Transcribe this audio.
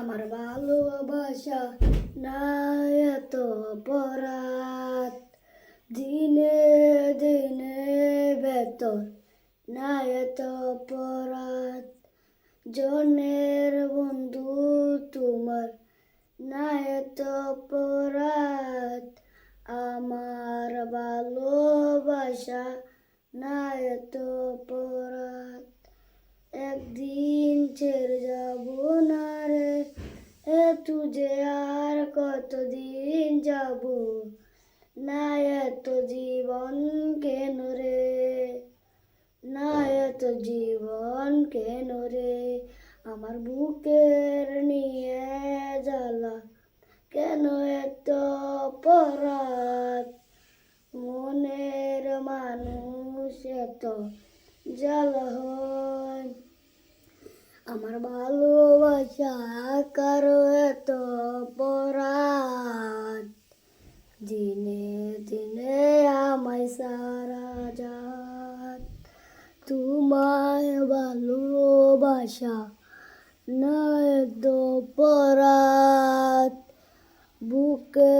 আমার ভালোবাসা না এত অপরাধ, দিনে দিনে বেতন না এত অপরাধ, জনের বন্ধু তোমার না এত অপরাধ, আমার ভালোবাসা না এত অপরাধ। একদিন ছেড়ে যাব না রে, তুঝে আর কতদিন যাব, না এত জীবন কেন রে, না এত জীবন কেন রে, আমার বুকের নিয়ে জ্বালা কেন এত অপরাধ, মনের মানুষ এত জ্বালা হয়, আমার ভালোবাসা কারো এত অপরাধ, দিনে দিনে আমায় সারা যায়, তোমায় ভালোবাসা না এত অপরাধ, বুকে